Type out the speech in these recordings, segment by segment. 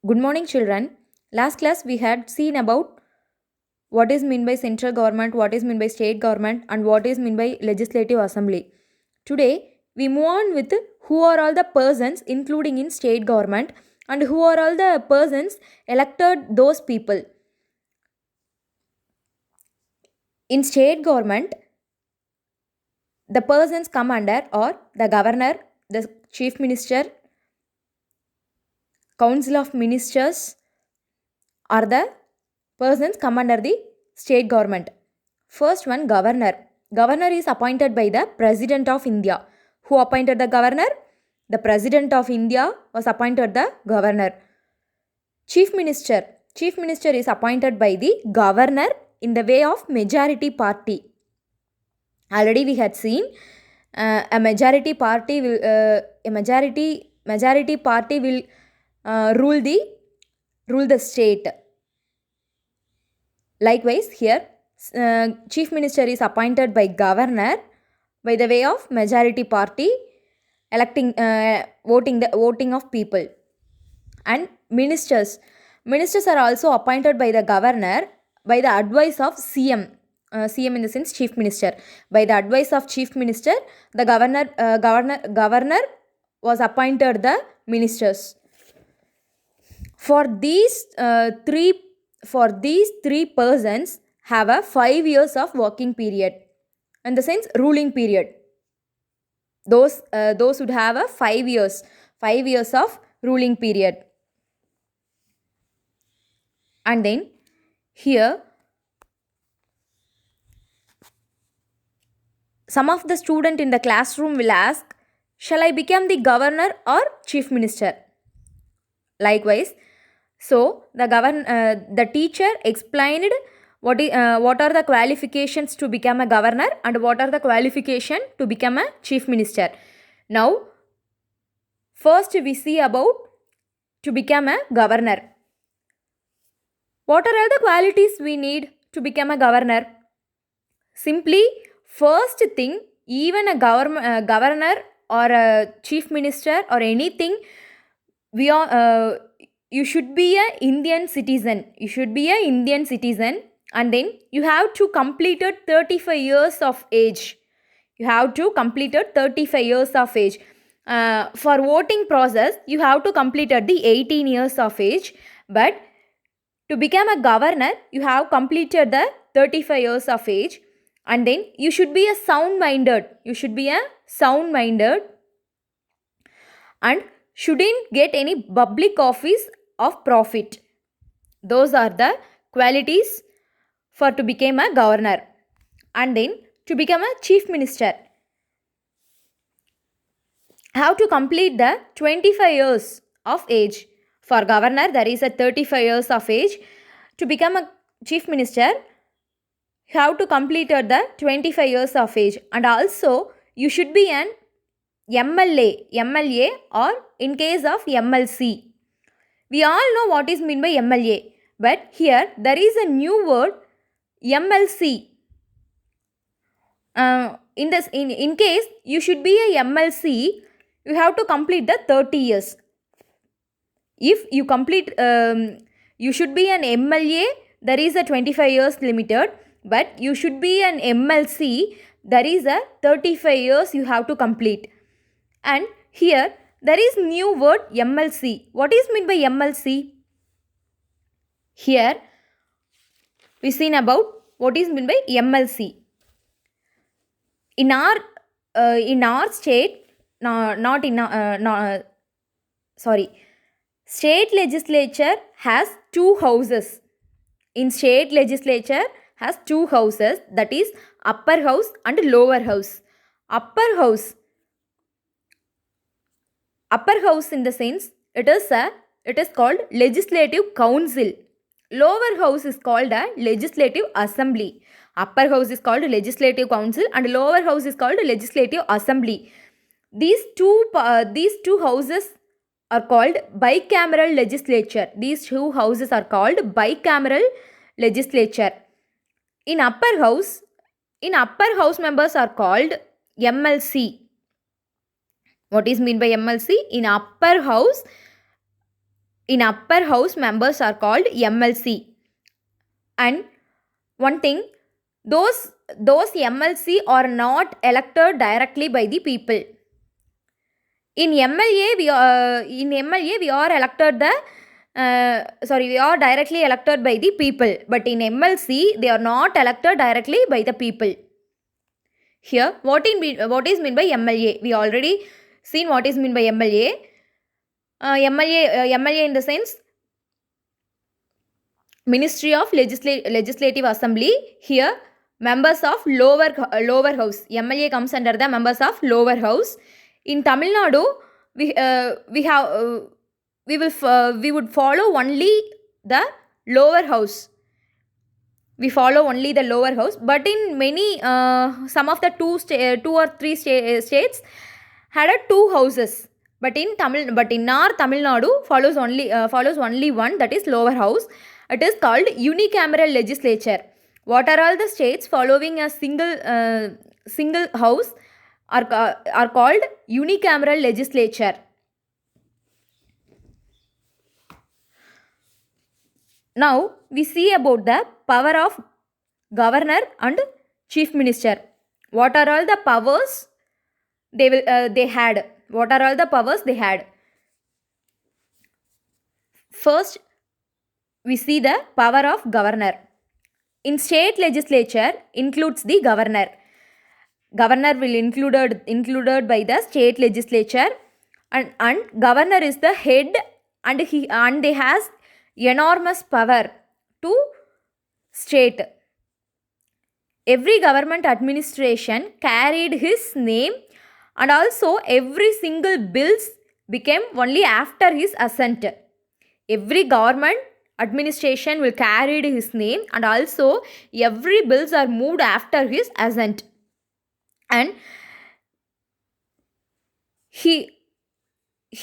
Good morning, children. Last class we had seen about what is meant by central government, what is meant by state government, and what is meant by legislative assembly. Today we move on with who are all the persons including in state government and who are all the persons elected those people. In state government, the persons come under or the governor, the chief minister, council of ministers, are the persons come under the state government. First one, governor. Governor is appointed by the President of India. Who appointed the governor? The President of India was appointed the governor. Chief Minister. Chief Minister is appointed by the governor in the way of majority party. Already we had seen a majority party will majority party will rule the state. Likewise, here chief minister is appointed by governor by the way of majority party electing voting of people. And ministers are also appointed by the governor by the advice of CM. CM in the sense chief minister. By the advice of chief minister, the governor was appointed the ministers. For these three persons have a 5 years of working period, in the sense ruling period. Those would have a 5 years of ruling period. And then here some of the student in the classroom will ask, shall I become the governor or chief minister? Likewise, so the teacher explained what are the qualifications to become a governor and what are the qualifications to become a chief minister. Now, first we see about to become a governor. What are all the qualities we need to become a governor? Simply, first thing, even a governor or a chief minister or anything, you should be a Indian citizen. You should be a Indian citizen, and then you have to complete 35 years of age. You have to complete 35 years of age. For voting process, you have to complete at the 18 years of age. But to become a governor, you have completed the 35 years of age, and then you should be a sound-minded. You should be a sound-minded and shouldn't get any public office of profit. Those are the qualities for to become a governor. And then to become a chief minister, have to complete the 25 years of age. For governor, there is a 35 years of age. To become a chief minister, you have to complete the 25 years of age. And also, you should be an MLA or in case of MLC. We all know what is meant by MLA, but here there is a new word, MLC. In case you should be a MLC, you have to complete the 30 years. If you complete, you should be an MLA, there is a 25 years limited, but you should be an MLC, there is a 35 years you have to complete. And here there is new word MLC. What is meant by MLC? Here we seen about what is meant by MLC. In our state, state legislature has two houses. In state legislature has two houses, that is upper house and lower house. Upper house in the sense it is called legislative council. Lower house is called a legislative assembly. Upper house is called legislative council and lower house is called legislative assembly. These two houses are called bicameral legislature. These two houses are called bicameral legislature. In upper house members are called MLC. What is meant by MLC? In upper house In upper house, members are called MLC. And one thing, those MLC are not elected directly by the people. In MLA, we are elected we are directly elected by the people. But in MLC, they are not elected directly by the people. Here, what is meant by MLA? We already seen what is meant by MLA. MLA in the sense Ministry of Legislative Assembly. Here, members of lower house. MLA comes under the members of lower house. In Tamil Nadu, we would follow only the lower house. We follow only the lower house. But in many, some of the two or three states had two houses. But in our Tamil Nadu follows only one, that is lower house. It is called unicameral legislature. What are all the states following a single house are called unicameral legislature. Now we see about the power of governor and chief minister. What are all the powers they had? What are all the powers they had? First, we see the power of governor. In state legislature includes the governor. Governor will included by the state legislature, and governor is the head, and they has enormous power to state. Every government administration carried his name, and also every single bills became only after his assent. Every government administration will carry his name, and also every bills are moved after his assent. And he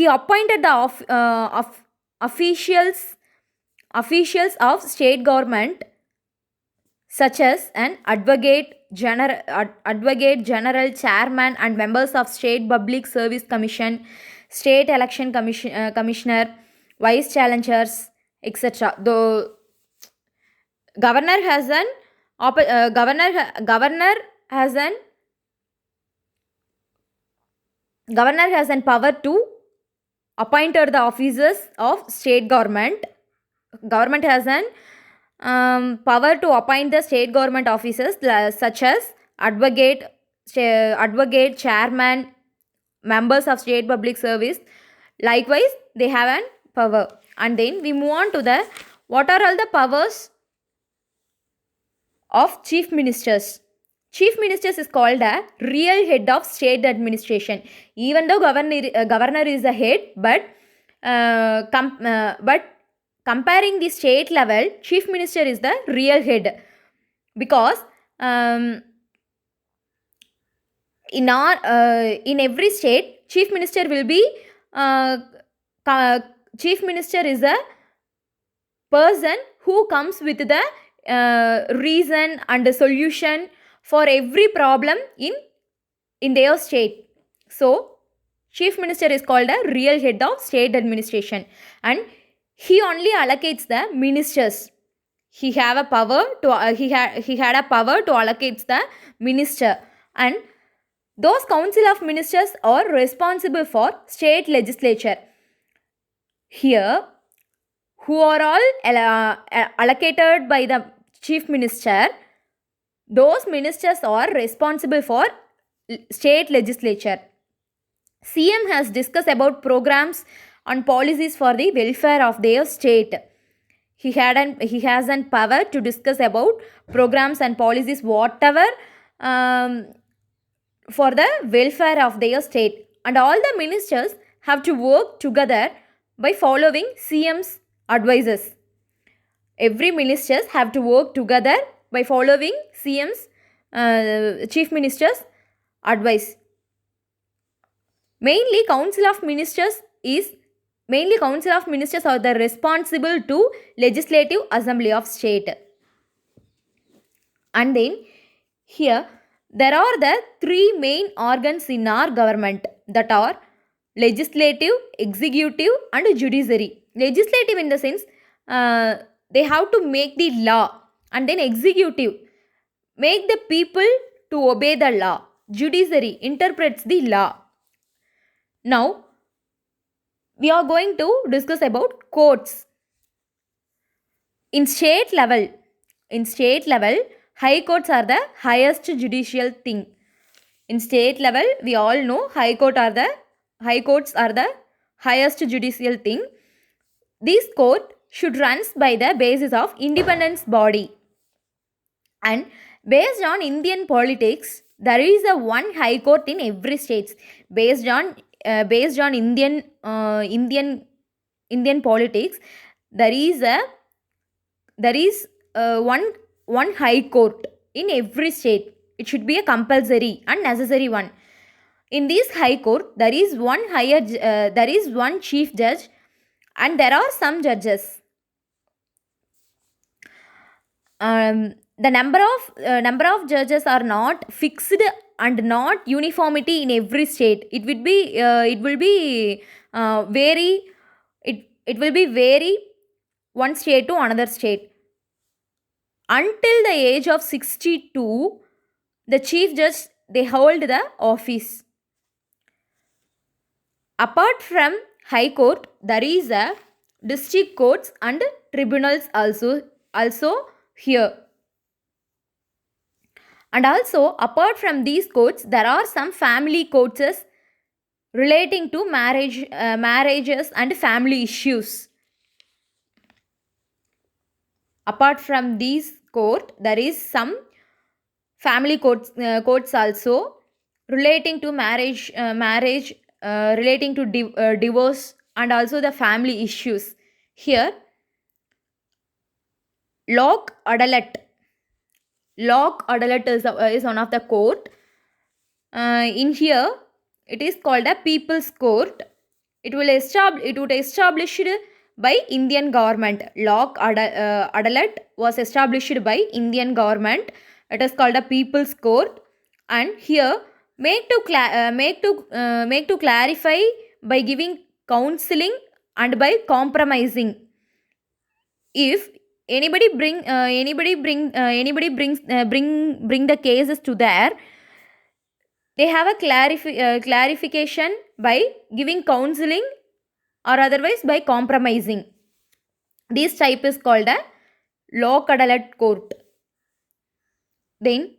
appointed the officials of state government, such as an advocate general, chairman, and members of state public service commission, state election commissioner, vice challengers, etc. The governor has an power to appoint the officers of state government. Government has an power to appoint the state government officers such as advocate, chairman, members of state public service. Likewise, they have an power. And then we move on to the what are all the powers of chief ministers. Chief ministers is called a real head of state administration. Even though governor is the head, but comparing the state level, chief minister is the real head, because in every state, chief minister will be chief minister is a person who comes with the reason and the solution for every problem in their state. So chief minister is called a real head of state administration, and he only allocates the ministers. He have a power to he had a power to allocate the minister, and those council of ministers are responsible for state legislature. Here, who are all allocated by the chief minister, those ministers are responsible for state legislature. CM has discussed about programs and policies for the welfare of their state. He has an power to discuss about programs and policies, whatever for the welfare of their state. And all the ministers have to work together by following CM's advices. Every ministers have to work together by following CM's chief minister's advice. Mainly council of ministers are the responsible to legislative assembly of state. And then here there are the three main organs in our government, that are legislative, executive, and judiciary. Legislative in the sense, uh, they have to make the law, and then executive make the people to obey the law. Judiciary interprets the law. Now we are going to discuss about courts. In state level, in state level, high courts are the highest judicial thing. In state level, we all know high courts are the highest judicial thing. This court should runs by the basis of independence body, and based on Indian politics, there is a one high court in every state. Based on Indian politics, there is a there is one high court in every state. It should be a compulsory and necessary one. In this high court, there is one chief judge, and there are some judges. The number of judges are not fixed and not uniformity in every state. Vary. It will be vary one state to another state. Until the age of 62, the chief judge, they hold the office. Apart from high court, there is a district courts and tribunals also here. And also, apart from these courts, there are some family courts relating to marriages and family issues. Apart from these court, there is some family courts also relating to marriage, relating to divorce, and also the family issues. Here, Lok Adalat. Lok Adalat is one of the court. In here, it is called a People's Court. It would established by Indian government. Lok Adalat was established by Indian government. It is called a People's Court, and here make to clarify by giving counseling and by compromising. If anybody bring the cases to there, they have a clarification by giving counseling or otherwise by compromising. This type is called a Lok Adalat court. Then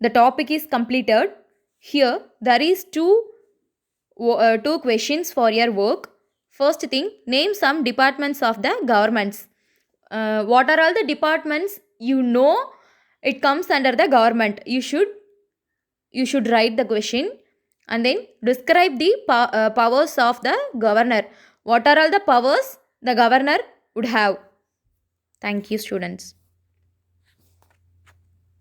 the topic is completed. Here there is two questions for your work. First thing, name some departments of the governments. What are all the departments? It comes under the government. You should write the question, and then describe the powers of the governor. What are all the powers the governor would have? Thank you, students.